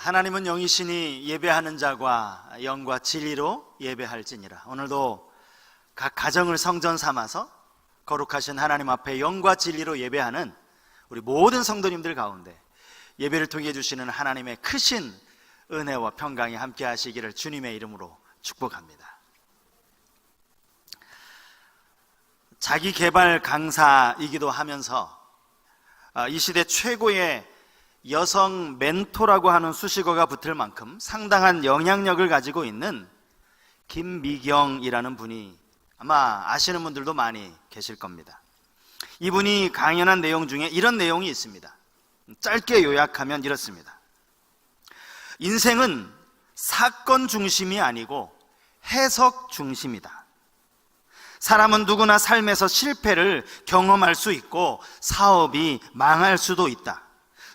하나님은 영이시니 예배하는 자가 영과 진리로 예배할지니라. 오늘도 각 가정을 성전 삼아서 거룩하신 하나님 앞에 영과 진리로 예배하는 우리 모든 성도님들 가운데 예배를 통해 주시는 하나님의 크신 은혜와 평강이 함께 하시기를 주님의 이름으로 축복합니다. 자기 개발 강사이기도 하면서 이 시대 최고의 여성 멘토라고 하는 수식어가 붙을 만큼 상당한 영향력을 가지고 있는 김미경이라는 분이 아마 아시는 분들도 많이 계실 겁니다. 이분이 강연한 내용 중에 이런 내용이 있습니다. 짧게 요약하면 이렇습니다. 인생은 사건 중심이 아니고 해석 중심이다. 사람은 누구나 삶에서 실패를 경험할 수 있고 사업이 망할 수도 있다.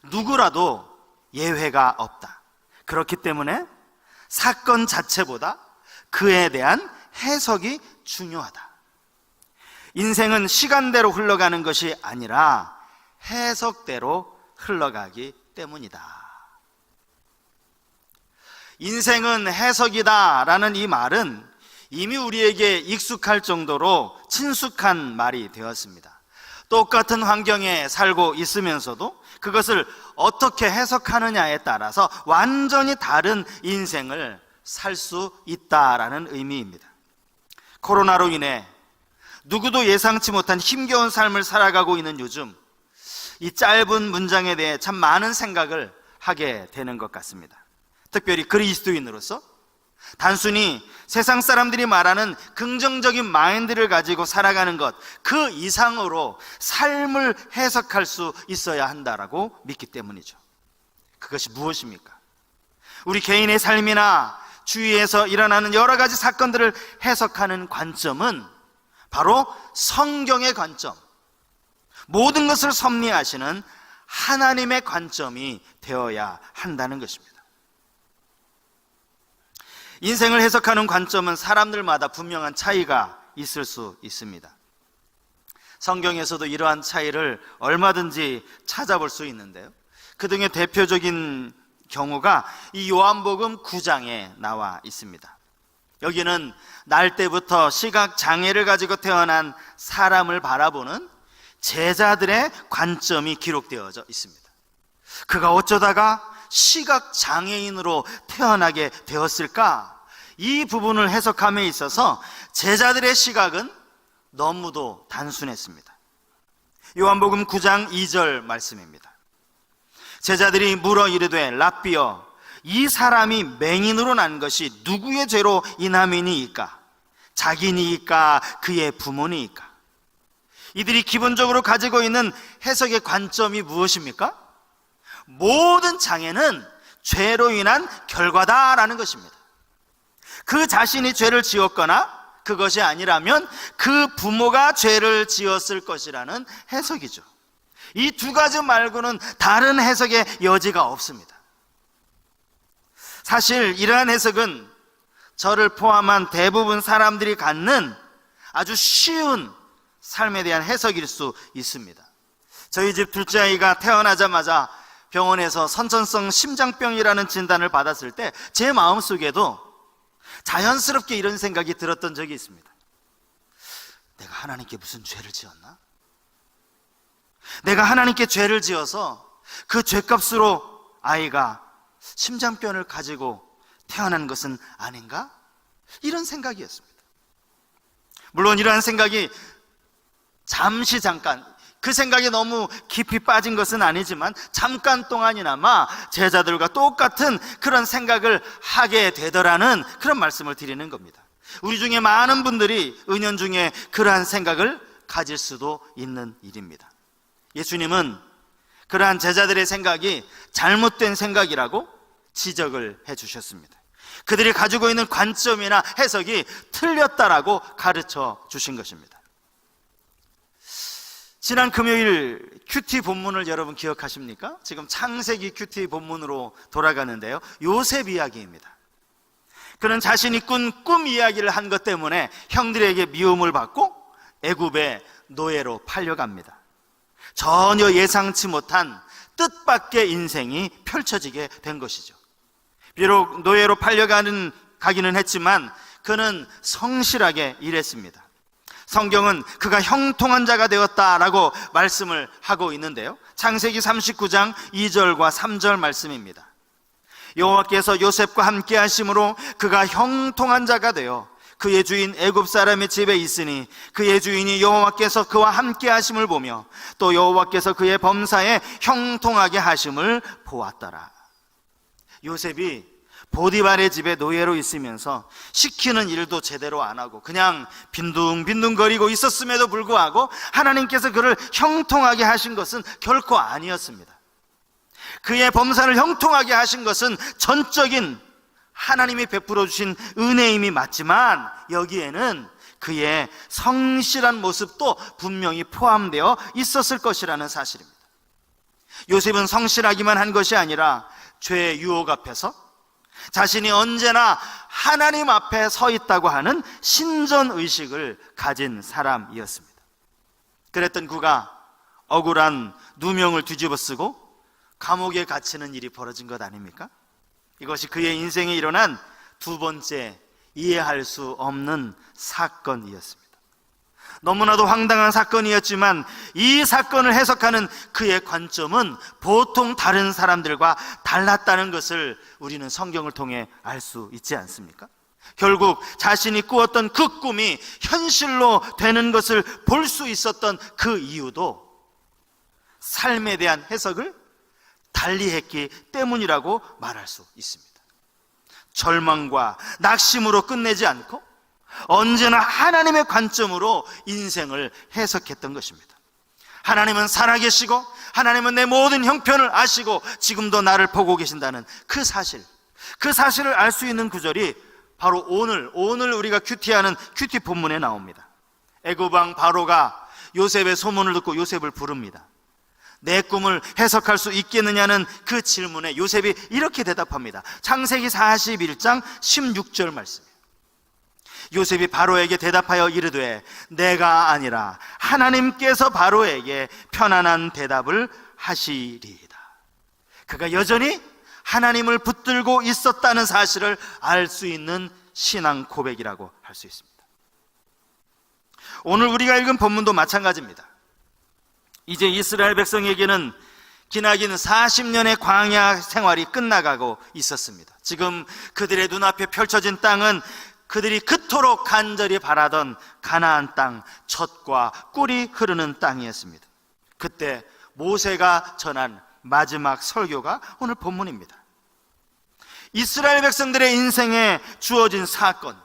누구라도 예외가 없다. 그렇기 때문에 사건 자체보다 그에 대한 해석이 중요하다. 인생은 시간대로 흘러가는 것이 아니라 해석대로 흘러가기 때문이다. 인생은 해석이다 라는 이 말은 이미 우리에게 익숙할 정도로 친숙한 말이 되었습니다. 똑같은 환경에 살고 있으면서도 그것을 어떻게 해석하느냐에 따라서 완전히 다른 인생을 살 수 있다라는 의미입니다. 코로나로 인해 누구도 예상치 못한 힘겨운 삶을 살아가고 있는 요즘, 이 짧은 문장에 대해 참 많은 생각을 하게 되는 것 같습니다. 특별히 그리스도인으로서 단순히 세상 사람들이 말하는 긍정적인 마인드를 가지고 살아가는 것, 그 이상으로 삶을 해석할 수 있어야 한다라고 믿기 때문이죠. 그것이 무엇입니까? 우리 개인의 삶이나 주위에서 일어나는 여러 가지 사건들을 해석하는 관점은 바로 성경의 관점, 모든 것을 섭리하시는 하나님의 관점이 되어야 한다는 것입니다. 인생을 해석하는 관점은 사람들마다 분명한 차이가 있을 수 있습니다. 성경에서도 이러한 차이를 얼마든지 찾아볼 수 있는데요, 그 중에 대표적인 경우가 이 요한복음 9장에 나와 있습니다. 여기는 날 때부터 시각장애를 가지고 태어난 사람을 바라보는 제자들의 관점이 기록되어져 있습니다. 그가 어쩌다가 시각장애인으로 태어나게 되었을까? 이 부분을 해석함에 있어서 제자들의 시각은 너무도 단순했습니다. 요한복음 9장 2절 말씀입니다. 제자들이 물어 이르되 랍비여, 이 사람이 맹인으로 난 것이 누구의 죄로 인함이니이까? 자기니이까 그의 부모니이까? 이들이 기본적으로 가지고 있는 해석의 관점이 무엇입니까? 모든 장애는 죄로 인한 결과다라는 것입니다. 그 자신이 죄를 지었거나 그것이 아니라면 그 부모가 죄를 지었을 것이라는 해석이죠. 이 두 가지 말고는 다른 해석의 여지가 없습니다. 사실 이러한 해석은 저를 포함한 대부분 사람들이 갖는 아주 쉬운 삶에 대한 해석일 수 있습니다. 저희 집 둘째 아이가 태어나자마자 병원에서 선천성 심장병이라는 진단을 받았을 때 제 마음속에도 자연스럽게 이런 생각이 들었던 적이 있습니다. 내가 하나님께 무슨 죄를 지었나? 내가 하나님께 죄를 지어서 그 죄값으로 아이가 심장병을 가지고 태어난 것은 아닌가? 이런 생각이었습니다. 물론 이러한 생각이 잠깐, 그 생각이 너무 깊이 빠진 것은 아니지만 잠깐 동안이나마 제자들과 똑같은 그런 생각을 하게 되더라는 그런 말씀을 드리는 겁니다. 우리 중에 많은 분들이 은연중에 그러한 생각을 가질 수도 있는 일입니다. 예수님은 그러한 제자들의 생각이 잘못된 생각이라고 지적을 해주셨습니다. 그들이 가지고 있는 관점이나 해석이 틀렸다라고 가르쳐 주신 것입니다. 지난 금요일 큐티 본문을 여러분 기억하십니까? 지금 창세기 큐티 본문으로 돌아가는데요, 요셉 이야기입니다. 그는 자신이 꾼 꿈 이야기를 한 것 때문에 형들에게 미움을 받고 애굽의 노예로 팔려갑니다. 전혀 예상치 못한 뜻밖의 인생이 펼쳐지게 된 것이죠. 비록 노예로 가기는 했지만 그는 성실하게 일했습니다. 성경은 그가 형통한 자가 되었다라고 말씀을 하고 있는데요, 창세기 39장 2절과 3절 말씀입니다. 여호와께서 요셉과 함께 하심으로 그가 형통한 자가 되어 그의 주인 애굽 사람의 집에 있으니 그의 주인이 여호와께서 그와 함께 하심을 보며 또 여호와께서 그의 범사에 형통하게 하심을 보았더라. 요셉이 보디발의 집에 노예로 있으면서 시키는 일도 제대로 안 하고 그냥 빈둥빈둥거리고 있었음에도 불구하고 하나님께서 그를 형통하게 하신 것은 결코 아니었습니다. 그의 범사를 형통하게 하신 것은 전적인 하나님이 베풀어 주신 은혜임이 맞지만 여기에는 그의 성실한 모습도 분명히 포함되어 있었을 것이라는 사실입니다. 요셉은 성실하기만 한 것이 아니라 죄의 유혹 앞에서 자신이 언제나 하나님 앞에 서 있다고 하는 신전의식을 가진 사람이었습니다. 그랬던 그가 억울한 누명을 뒤집어쓰고 감옥에 갇히는 일이 벌어진 것 아닙니까? 이것이 그의 인생에 일어난 두 번째 이해할 수 없는 사건이었습니다. 너무나도 황당한 사건이었지만 이 사건을 해석하는 그의 관점은 보통 다른 사람들과 달랐다는 것을 우리는 성경을 통해 알 수 있지 않습니까? 결국 자신이 꾸었던 그 꿈이 현실로 되는 것을 볼 수 있었던 그 이유도 삶에 대한 해석을 달리했기 때문이라고 말할 수 있습니다. 절망과 낙심으로 끝내지 않고 언제나 하나님의 관점으로 인생을 해석했던 것입니다. 하나님은 살아계시고 하나님은 내 모든 형편을 아시고 지금도 나를 보고 계신다는 그 사실을 알 수 있는 구절이 바로 오늘 우리가 큐티하는 큐티 본문에 나옵니다. 애굽 왕 바로가 요셉의 소문을 듣고 요셉을 부릅니다. 내 꿈을 해석할 수 있겠느냐는 그 질문에 요셉이 이렇게 대답합니다. 창세기 41장 16절 말씀이에요. 요셉이 바로에게 대답하여 이르되 내가 아니라 하나님께서 바로에게 편안한 대답을 하시리이다. 그가 여전히 하나님을 붙들고 있었다는 사실을 알 수 있는 신앙 고백이라고 할 수 있습니다. 오늘 우리가 읽은 본문도 마찬가지입니다. 이제 이스라엘 백성에게는 기나긴 40년의 광야 생활이 끝나가고 있었습니다. 지금 그들의 눈앞에 펼쳐진 땅은 그들이 그토록 간절히 바라던 가나안 땅, 젖과 꿀이 흐르는 땅이었습니다. 그때 모세가 전한 마지막 설교가 오늘 본문입니다. 이스라엘 백성들의 인생에 주어진 사건,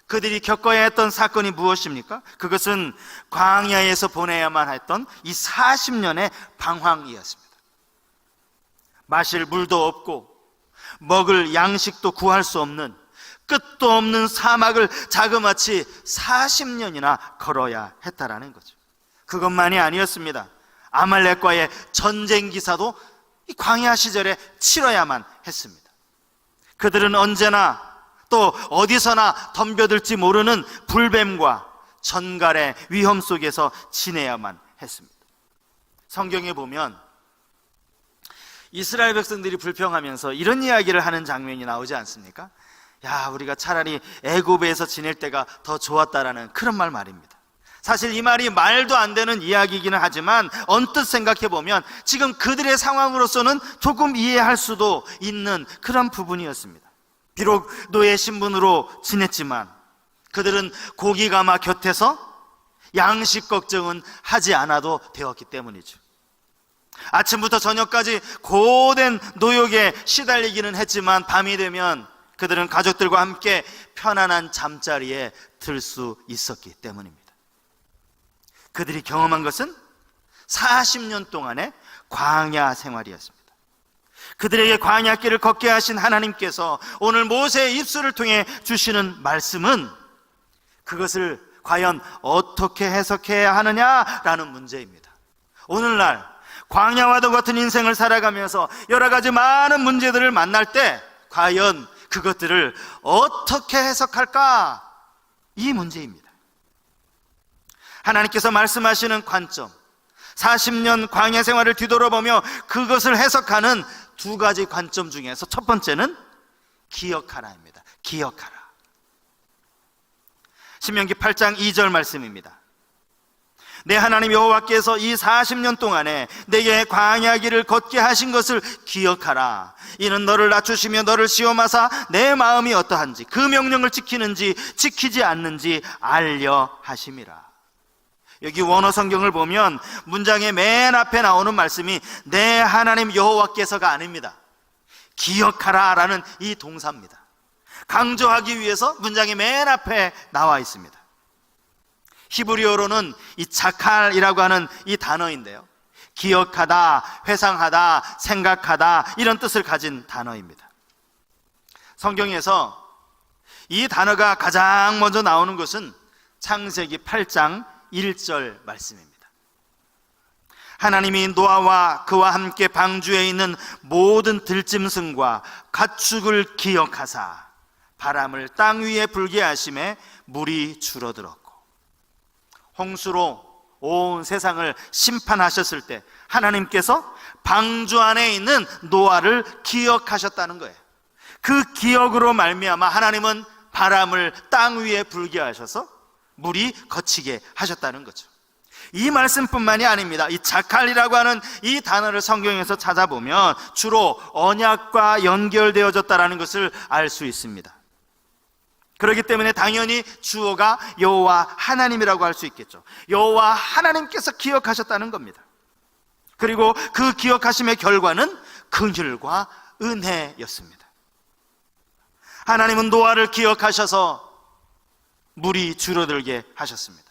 그들이 겪어야 했던 사건이 무엇입니까? 그것은 광야에서 보내야만 했던 이 40년의 방황이었습니다. 마실 물도 없고 먹을 양식도 구할 수 없는 끝도 없는 사막을 자그마치 40년이나 걸어야 했다라는 거죠. 그것만이 아니었습니다. 아말렉과의 전쟁 기사도 이 광야 시절에 치러야만 했습니다. 그들은 언제나 또 어디서나 덤벼들지 모르는 불뱀과 전갈의 위험 속에서 지내야만 했습니다. 성경에 보면 이스라엘 백성들이 불평하면서 이런 이야기를 하는 장면이 나오지 않습니까? 야, 우리가 차라리 애굽에서 지낼 때가 더 좋았다라는 그런 말입니다. 사실 이 말이 말도 안 되는 이야기이기는 하지만 언뜻 생각해 보면 지금 그들의 상황으로서는 조금 이해할 수도 있는 그런 부분이었습니다. 비록 노예 신분으로 지냈지만 그들은 고기 가마 곁에서 양식 걱정은 하지 않아도 되었기 때문이죠. 아침부터 저녁까지 고된 노역에 시달리기는 했지만 밤이 되면 그들은 가족들과 함께 편안한 잠자리에 들 수 있었기 때문입니다. 그들이 경험한 것은 40년 동안의 광야 생활이었습니다. 그들에게 광야길을 걷게 하신 하나님께서 오늘 모세의 입술을 통해 주시는 말씀은 그것을 과연 어떻게 해석해야 하느냐라는 문제입니다. 오늘날 광야와도 같은 인생을 살아가면서 여러 가지 많은 문제들을 만날 때 과연 그것들을 어떻게 해석할까? 이 문제입니다. 하나님께서 말씀하시는 관점, 40년 광야 생활을 뒤돌아보며 그것을 해석하는 두 가지 관점 중에서 첫 번째는 기억하라입니다. 기억하라. 신명기 8장 2절 말씀입니다. 내 하나님 여호와께서 이 40년 동안에 내게 광야 길을 걷게 하신 것을 기억하라. 이는 너를 낮추시며 너를 시험하사 내 마음이 어떠한지 그 명령을 지키는지 지키지 않는지 알려 하심이라. 여기 원어 성경을 보면 문장의 맨 앞에 나오는 말씀이 내 하나님 여호와께서가 아닙니다. 기억하라 라는 이 동사입니다. 강조하기 위해서 문장의 맨 앞에 나와 있습니다. 히브리어로는 이 자칼이라고 하는 이 단어인데요, 기억하다, 회상하다, 생각하다 이런 뜻을 가진 단어입니다. 성경에서 이 단어가 가장 먼저 나오는 것은 창세기 8장 1절 말씀입니다. 하나님이 노아와 그와 함께 방주에 있는 모든 들짐승과 가축을 기억하사 바람을 땅 위에 불게 하심에 물이 줄어들었고, 홍수로 온 세상을 심판하셨을 때 하나님께서 방주 안에 있는 노아를 기억하셨다는 거예요. 그 기억으로 말미암아 하나님은 바람을 땅 위에 불게 하셔서 물이 거치게 하셨다는 거죠. 이 말씀뿐만이 아닙니다. 이 자칼이라고 하는 이 단어를 성경에서 찾아보면 주로 언약과 연결되어졌다는 것을 알 수 있습니다. 그렇기 때문에 당연히 주어가 여호와 하나님이라고 할 수 있겠죠. 여호와 하나님께서 기억하셨다는 겁니다. 그리고 그 기억하심의 결과는 긍휼과 은혜였습니다. 하나님은 노아를 기억하셔서 물이 줄어들게 하셨습니다.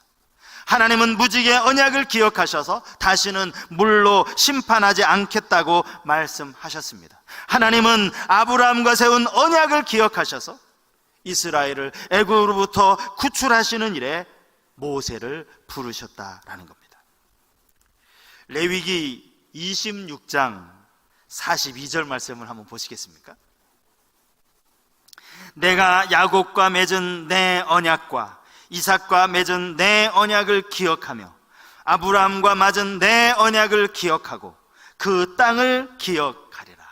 하나님은 무지개 언약을 기억하셔서 다시는 물로 심판하지 않겠다고 말씀하셨습니다. 하나님은 아브라함과 세운 언약을 기억하셔서 이스라엘을 애굽으로부터 구출하시는 일에 모세를 부르셨다라는 겁니다. 레위기 26장 42절 말씀을 한번 보시겠습니까? 내가 야곱과 맺은 내 언약과 이삭과 맺은 내 언약을 기억하며 아브라함과 맺은 내 언약을 기억하고 그 땅을 기억하리라.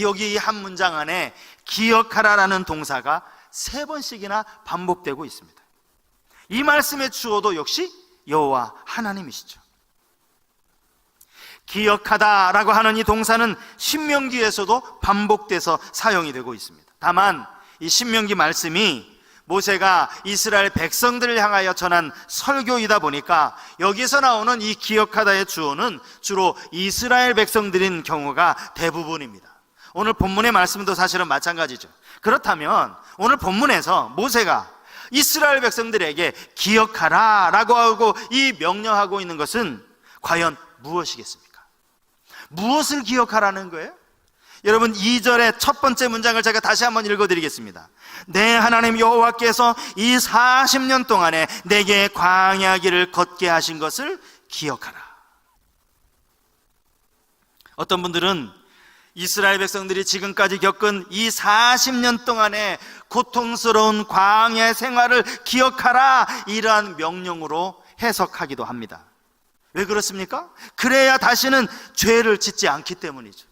여기 이 한 문장 안에 기억하라라는 동사가 3번씩이나 반복되고 있습니다. 이 말씀의 주어도 역시 여호와 하나님이시죠. 기억하다라고 하는 이 동사는 신명기에서도 반복돼서 사용이 되고 있습니다. 다만 이 신명기 말씀이 모세가 이스라엘 백성들을 향하여 전한 설교이다 보니까 여기서 나오는 이 기억하다의 주어는 주로 이스라엘 백성들인 경우가 대부분입니다. 오늘 본문의 말씀도 사실은 마찬가지죠. 그렇다면 오늘 본문에서 모세가 이스라엘 백성들에게 기억하라 라고 하고 이 명령하고 있는 것은 과연 무엇이겠습니까? 무엇을 기억하라는 거예요? 여러분, 2절의 첫 번째 문장을 제가 다시 한번 읽어드리겠습니다. 내 하나님 여호와께서 이 40년 동안에 내게 광야 길을 걷게 하신 것을 기억하라. 어떤 분들은 이스라엘 백성들이 지금까지 겪은 이 40년 동안의 고통스러운 광야 생활을 기억하라, 이러한 명령으로 해석하기도 합니다. 왜 그렇습니까? 그래야 다시는 죄를 짓지 않기 때문이죠.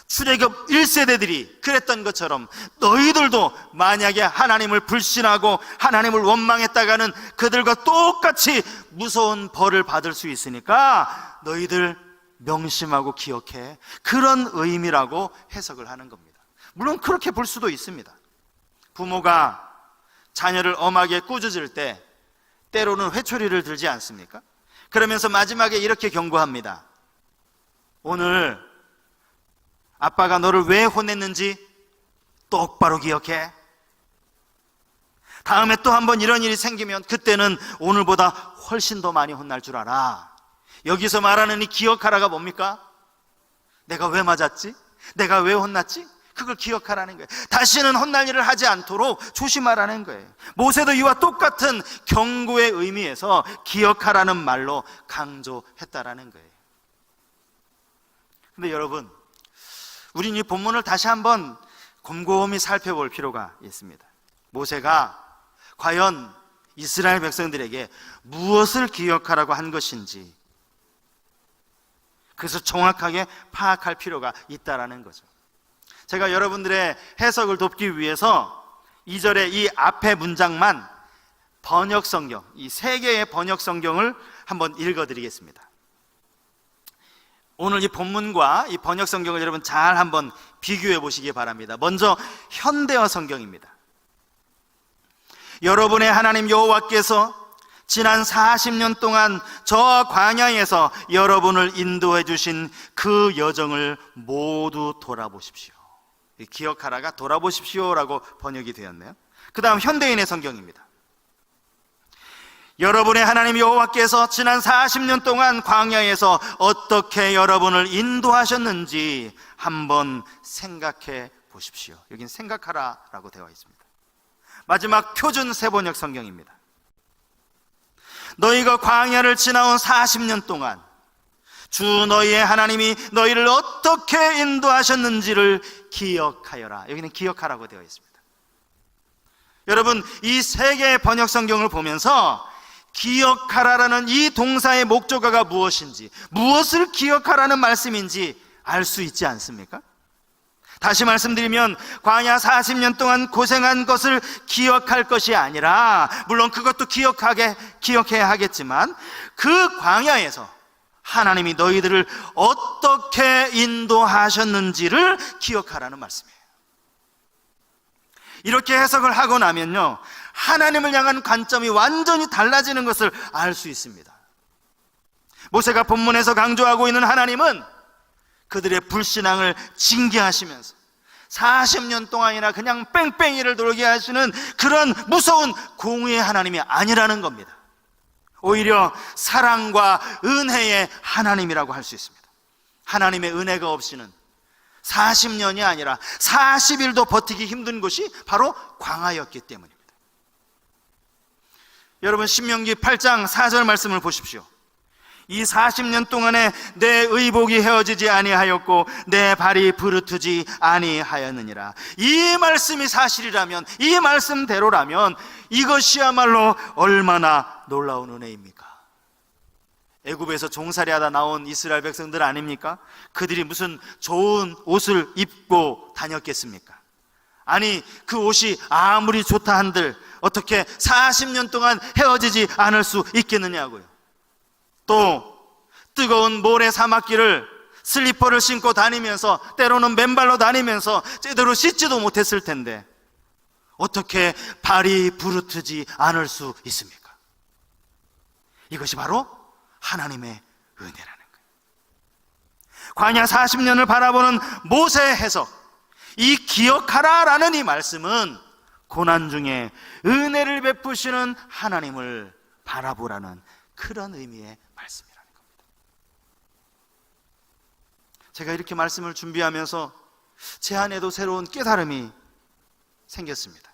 출애굽 1세대들이 그랬던 것처럼 너희들도 만약에 하나님을 불신하고 하나님을 원망했다가는 그들과 똑같이 무서운 벌을 받을 수 있으니까 너희들 명심하고 기억해, 그런 의미라고 해석을 하는 겁니다. 물론 그렇게 볼 수도 있습니다. 부모가 자녀를 엄하게 꾸짖을 때 때로는 회초리를 들지 않습니까? 그러면서 마지막에 이렇게 경고합니다. 오늘 아빠가 너를 왜 혼냈는지 똑바로 기억해. 다음에 또 한번 이런 일이 생기면 그때는 오늘보다 훨씬 더 많이 혼날 줄 알아. 여기서 말하는 이 기억하라가 뭡니까? 내가 왜 맞았지? 내가 왜 혼났지? 그걸 기억하라는 거예요. 다시는 혼날 일을 하지 않도록 조심하라는 거예요. 모세도 이와 똑같은 경고의 의미에서 기억하라는 말로 강조했다라는 거예요. 근데 여러분, 우린 이 본문을 다시 한번 곰곰이 살펴볼 필요가 있습니다. 모세가 과연 이스라엘 백성들에게 무엇을 기억하라고 한 것인지, 그래서 정확하게 파악할 필요가 있다라는 거죠. 제가 여러분들의 해석을 돕기 위해서 2절의 이 앞에 문장만 번역 성경, 이 세 개의 번역 성경을 한번 읽어드리겠습니다. 오늘 이 본문과 이 번역 성경을 여러분 잘 한번 비교해 보시기 바랍니다. 먼저 현대어 성경입니다. 여러분의 하나님 여호와께서 지난 40년 동안 저 광야에서 여러분을 인도해 주신 그 여정을 모두 돌아보십시오. 기억하라가 돌아보십시오라고 번역이 되었네요. 그 다음 현대인의 성경입니다. 여러분의 하나님 여호와께서 지난 40년 동안 광야에서 어떻게 여러분을 인도하셨는지 한번 생각해 보십시오. 여긴 생각하라라고 되어 있습니다. 마지막 표준 세번역 성경입니다. 너희가 광야를 지나온 40년 동안 주 너희의 하나님이 너희를 어떻게 인도하셨는지를 기억하여라. 여기는 기억하라고 되어 있습니다. 여러분, 이 세 개의 번역 성경을 보면서 기억하라라는 이 동사의 목적어가 무엇인지, 무엇을 기억하라는 말씀인지 알 수 있지 않습니까? 다시 말씀드리면 광야 40년 동안 고생한 것을 기억할 것이 아니라, 물론 그것도 기억해야 하겠지만, 그 광야에서 하나님이 너희들을 어떻게 인도하셨는지를 기억하라는 말씀이에요. 이렇게 해석을 하고 나면요, 하나님을 향한 관점이 완전히 달라지는 것을 알 수 있습니다. 모세가 본문에서 강조하고 있는 하나님은 그들의 불신앙을 징계하시면서 40년 동안이나 그냥 뺑뺑이를 돌게 하시는 그런 무서운 공의의 하나님이 아니라는 겁니다. 오히려 사랑과 은혜의 하나님이라고 할 수 있습니다. 하나님의 은혜가 없이는 40년이 아니라 40일도 버티기 힘든 곳이 바로 광야였기 때문입니다. 여러분, 신명기 8장 4절 말씀을 보십시오. 이 40년 동안에 내 의복이 헤어지지 아니하였고 내 발이 부르트지 아니하였느니라. 이 말씀이 사실이라면, 이 말씀대로라면 이것이야말로 얼마나 놀라운 은혜입니까? 애굽에서 종살이하다 나온 이스라엘 백성들 아닙니까? 그들이 무슨 좋은 옷을 입고 다녔겠습니까? 아니, 그 옷이 아무리 좋다 한들 어떻게 40년 동안 헤어지지 않을 수 있겠느냐고요. 또 뜨거운 모래 사막길을 슬리퍼를 신고 다니면서, 때로는 맨발로 다니면서 제대로 씻지도 못했을 텐데 어떻게 발이 부르트지 않을 수 있습니까? 이것이 바로 하나님의 은혜라는 거예요. 광야 40년을 바라보는 모세의 해석, 이 기억하라라는 이 말씀은 고난 중에 은혜를 베푸시는 하나님을 바라보라는 그런 의미의 말씀이라는 겁니다. 제가 이렇게 말씀을 준비하면서 제 안에도 새로운 깨달음이 생겼습니다.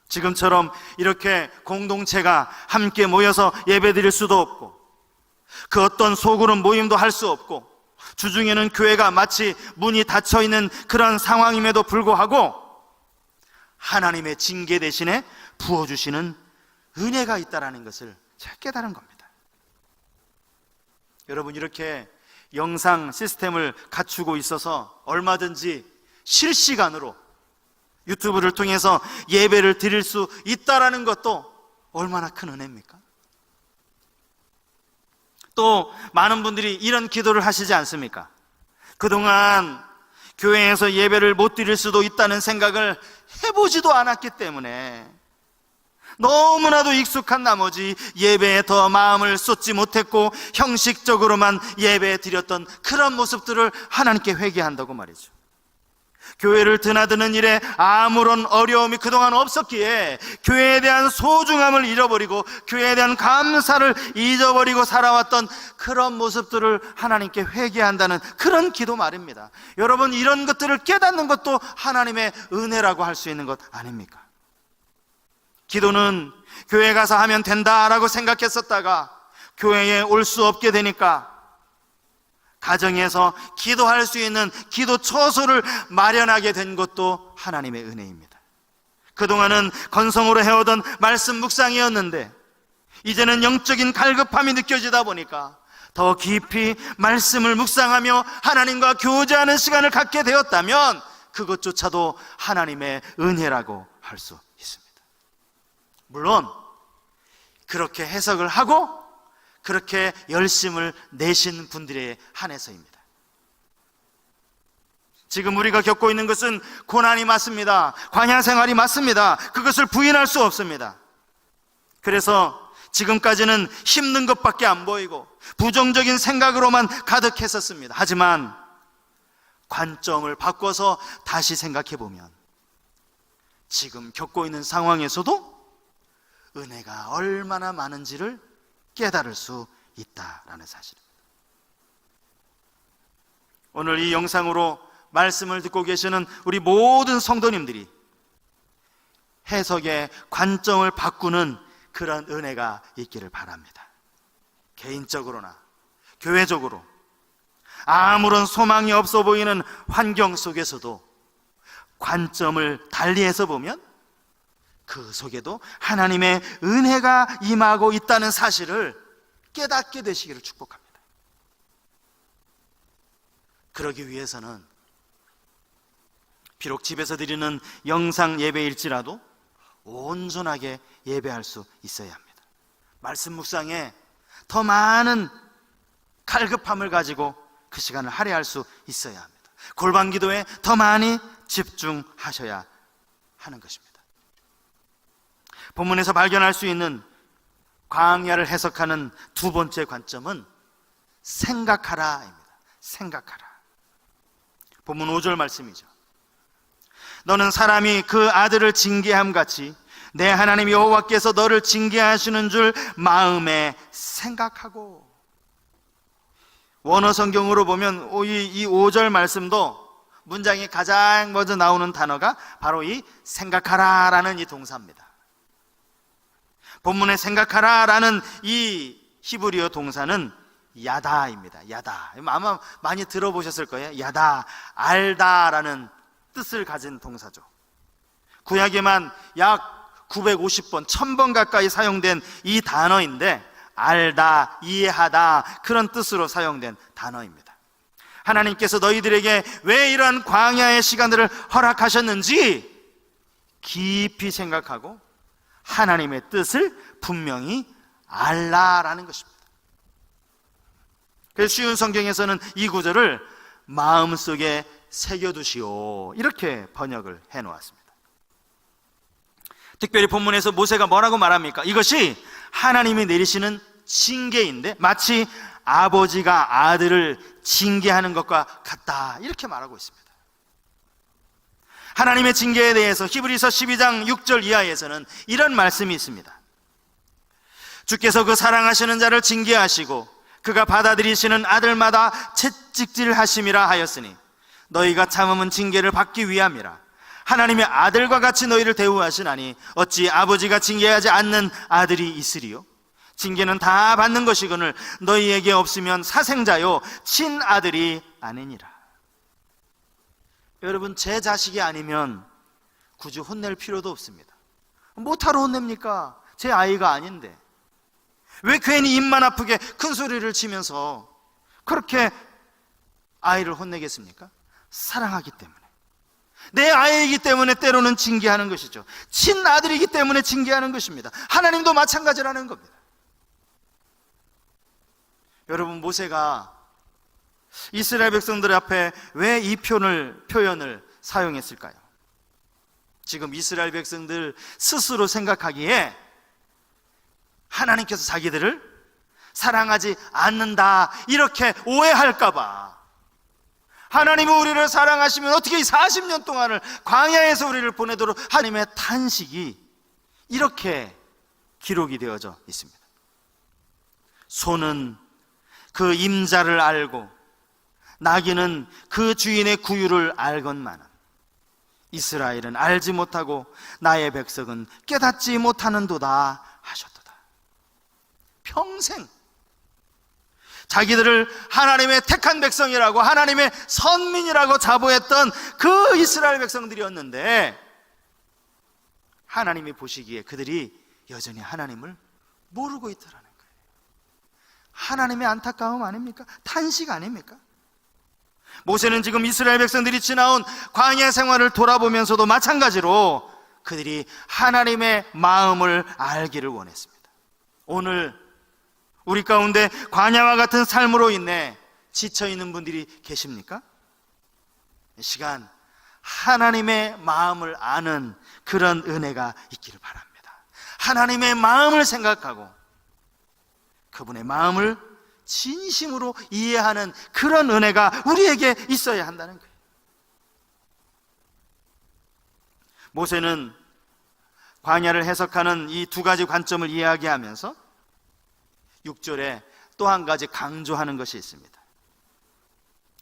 지금처럼 이렇게 공동체가 함께 모여서 예배드릴 수도 없고, 그 어떤 소그룹 모임도 할 수 없고, 주중에는 교회가 마치 문이 닫혀있는 그런 상황임에도 불구하고 하나님의 징계 대신에 부어주시는 은혜가 있다는 것을 제가 깨달은 겁니다. 여러분, 이렇게 영상 시스템을 갖추고 있어서 얼마든지 실시간으로 유튜브를 통해서 예배를 드릴 수 있다는 것도 얼마나 큰 은혜입니까? 또 많은 분들이 이런 기도를 하시지 않습니까? 그동안 교회에서 예배를 못 드릴 수도 있다는 생각을 해보지도 않았기 때문에 너무나도 익숙한 나머지 예배에 더 마음을 쏟지 못했고 형식적으로만 예배 드렸던 그런 모습들을 하나님께 회개한다고 말이죠. 교회를 드나드는 일에 아무런 어려움이 그동안 없었기에 교회에 대한 소중함을 잃어버리고 교회에 대한 감사를 잊어버리고 살아왔던 그런 모습들을 하나님께 회개한다는 그런 기도 말입니다. 여러분, 이런 것들을 깨닫는 것도 하나님의 은혜라고 할 수 있는 것 아닙니까? 기도는 교회 가서 하면 된다라고 생각했었다가 교회에 올 수 없게 되니까 가정에서 기도할 수 있는 기도 처소를 마련하게 된 것도 하나님의 은혜입니다. 그동안은 건성으로 해오던 말씀 묵상이었는데 이제는 영적인 갈급함이 느껴지다 보니까 더 깊이 말씀을 묵상하며 하나님과 교제하는 시간을 갖게 되었다면 그것조차도 하나님의 은혜라고 할 수 있습니다. 물론 그렇게 해석을 하고 그렇게 열심을 내신 분들에 한해서입니다. 지금 우리가 겪고 있는 것은 고난이 맞습니다. 광야 생활이 맞습니다. 그것을 부인할 수 없습니다. 그래서 지금까지는 힘든 것밖에 안 보이고 부정적인 생각으로만 가득했었습니다. 하지만 관점을 바꿔서 다시 생각해 보면 지금 겪고 있는 상황에서도 은혜가 얼마나 많은지를 깨달을 수 있다라는 사실입니다. 오늘 이 영상으로 말씀을 듣고 계시는 우리 모든 성도님들이 해석의 관점을 바꾸는 그런 은혜가 있기를 바랍니다. 개인적으로나 교회적으로 아무런 소망이 없어 보이는 환경 속에서도 관점을 달리해서 보면 그 속에도 하나님의 은혜가 임하고 있다는 사실을 깨닫게 되시기를 축복합니다. 그러기 위해서는 비록 집에서 드리는 영상 예배일지라도 온전하게 예배할 수 있어야 합니다. 말씀 묵상에 더 많은 갈급함을 가지고 그 시간을 할애할 수 있어야 합니다. 골방 기도에 더 많이 집중하셔야 하는 것입니다. 본문에서 발견할 수 있는 광야를 해석하는 두 번째 관점은 생각하라입니다. 생각하라. 본문 5절 말씀이죠. 너는 사람이 그 아들을 징계함 같이 내 하나님 여호와께서 너를 징계하시는 줄 마음에 생각하고. 원어 성경으로 보면 이 5절 말씀도 문장에 가장 먼저 나오는 단어가 바로 이 생각하라라는 이 동사입니다. 본문에 생각하라라는 이 히브리어 동사는 야다입니다. 야다. 아마 많이 들어보셨을 거예요. 야다, 알다라는 뜻을 가진 동사죠. 구약에만 약 950번, 1000번 가까이 사용된 이 단어인데 알다, 이해하다 그런 뜻으로 사용된 단어입니다. 하나님께서 너희들에게 왜 이러한 광야의 시간들을 허락하셨는지 깊이 생각하고 하나님의 뜻을 분명히 알라라는 것입니다. 그래서 쉬운 성경에서는 이 구절을 마음속에 새겨두시오 이렇게 번역을 해놓았습니다. 특별히 본문에서 모세가 뭐라고 말합니까? 이것이 하나님이 내리시는 징계인데 마치 아버지가 아들을 징계하는 것과 같다 이렇게 말하고 있습니다. 하나님의 징계에 대해서 히브리서 12장 6절 이하에서는 이런 말씀이 있습니다. 주께서 그 사랑하시는 자를 징계하시고 그가 받아들이시는 아들마다 채찍질하심이라 하였으니 너희가 참음은 징계를 받기 위함이라. 하나님의 아들과 같이 너희를 대우하시나니 어찌 아버지가 징계하지 않는 아들이 있으리요? 징계는 다 받는 것이거늘 너희에게 없으면 사생자요 친아들이 아니니라. 여러분, 제 자식이 아니면 굳이 혼낼 필요도 없습니다. 못하러 혼냅니까? 제 아이가 아닌데 왜 괜히 입만 아프게 큰 소리를 치면서 그렇게 아이를 혼내겠습니까? 사랑하기 때문에, 내 아이이기 때문에 때로는 징계하는 것이죠. 친아들이기 때문에 징계하는 것입니다. 하나님도 마찬가지라는 겁니다. 여러분, 모세가 이스라엘 백성들 앞에 왜 이 표현을 사용했을까요? 지금 이스라엘 백성들 스스로 생각하기에 하나님께서 자기들을 사랑하지 않는다 이렇게 오해할까봐, 하나님은 우리를 사랑하시면 어떻게 이 40년 동안을 광야에서 우리를 보내도록 하나님의 탄식이 이렇게 기록이 되어져 있습니다. 소는 그 임자를 알고 나귀는 그 주인의 구유를 알건만은 이스라엘은 알지 못하고 나의 백성은 깨닫지 못하는도다 하셨도다. 평생 자기들을 하나님의 택한 백성이라고, 하나님의 선민이라고 자부했던 그 이스라엘 백성들이었는데 하나님이 보시기에 그들이 여전히 하나님을 모르고 있더라는 거예요. 하나님의 안타까움 아닙니까? 탄식 아닙니까? 모세는 지금 이스라엘 백성들이 지나온 광야 생활을 돌아보면서도 마찬가지로 그들이 하나님의 마음을 알기를 원했습니다. 오늘 우리 가운데 광야와 같은 삶으로 인해 지쳐있는 분들이 계십니까? 이 시간 하나님의 마음을 아는 그런 은혜가 있기를 바랍니다. 하나님의 마음을 생각하고 그분의 마음을 진심으로 이해하는 그런 은혜가 우리에게 있어야 한다는 거예요. 모세는 광야를 해석하는 이 두 가지 관점을 이야기하면서 6절에 또 한 가지 강조하는 것이 있습니다.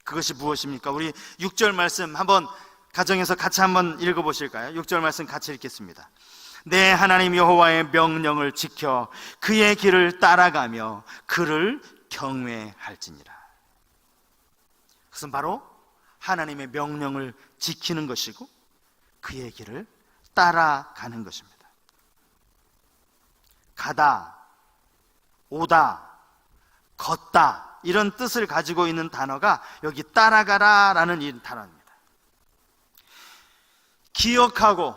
그것이 무엇입니까? 우리 6절 말씀 한번 가정에서 같이 한번 읽어보실까요? 6절 말씀 같이 읽겠습니다. 내 하나님 여호와의 명령을 지켜 그의 길을 따라가며 그를 경외할지니라. 그것은 바로 하나님의 명령을 지키는 것이고 그의 길을 따라가는 것입니다. 가다, 오다, 걷다 이런 뜻을 가지고 있는 단어가 여기 따라가라 라는 이 단어입니다. 기억하고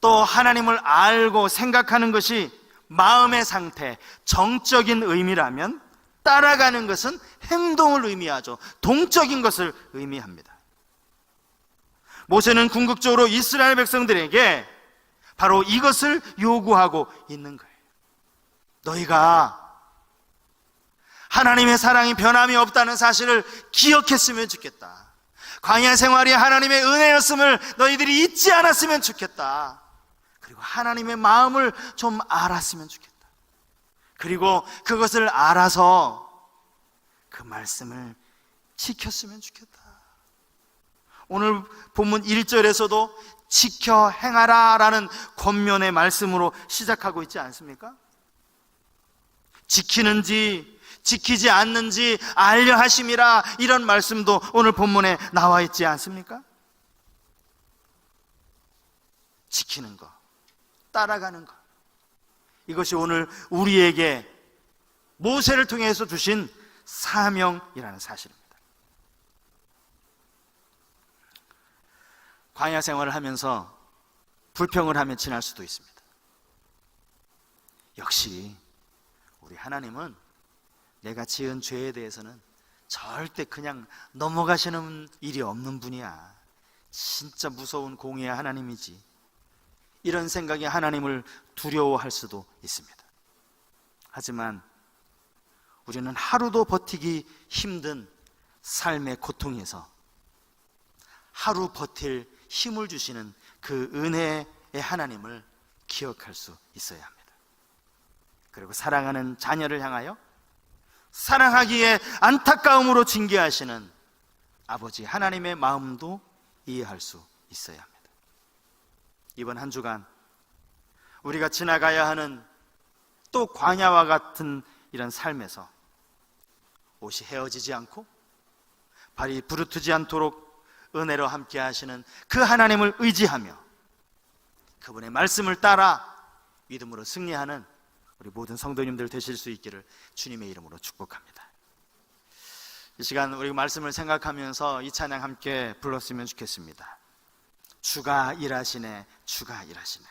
또 하나님을 알고 생각하는 것이 마음의 상태, 정적인 의미라면 따라가는 것은 행동을 의미하죠. 동적인 것을 의미합니다. 모세는 궁극적으로 이스라엘 백성들에게 바로 이것을 요구하고 있는 거예요. 너희가 하나님의 사랑이 변함이 없다는 사실을 기억했으면 좋겠다. 광야 생활이 하나님의 은혜였음을 너희들이 잊지 않았으면 좋겠다. 그리고 하나님의 마음을 좀 알았으면 좋겠다. 그리고 그것을 알아서 그 말씀을 지켰으면 좋겠다. 오늘 본문 1절에서도 지켜 행하라 라는 권면의 말씀으로 시작하고 있지 않습니까? 지키는지 지키지 않는지 알려 하심이라 이런 말씀도 오늘 본문에 나와 있지 않습니까? 지키는 것, 따라가는 것, 이것이 오늘 우리에게 모세를 통해서 주신 사명이라는 사실입니다. 광야 생활을 하면서 불평을 하며 지날 수도 있습니다. 역시 우리 하나님은 내가 지은 죄에 대해서는 절대 그냥 넘어가시는 일이 없는 분이야. 진짜 무서운 공의의 하나님이지. 이런 생각이 하나님을 두려워할 수도 있습니다. 하지만 우리는 하루도 버티기 힘든 삶의 고통에서 하루 버틸 힘을 주시는 그 은혜의 하나님을 기억할 수 있어야 합니다. 그리고 사랑하는 자녀를 향하여 사랑하기에 안타까움으로 징계하시는 아버지 하나님의 마음도 이해할 수 있어야 합니다. 이번 한 주간 우리가 지나가야 하는 또 광야와 같은 이런 삶에서 옷이 헤어지지 않고 발이 부르트지 않도록 은혜로 함께 하시는 그 하나님을 의지하며 그분의 말씀을 따라 믿음으로 승리하는 우리 모든 성도님들 되실 수 있기를 주님의 이름으로 축복합니다. 이 시간 우리 말씀을 생각하면서 이 찬양 함께 불렀으면 좋겠습니다. 주가 일하시네, 주가 일하시네.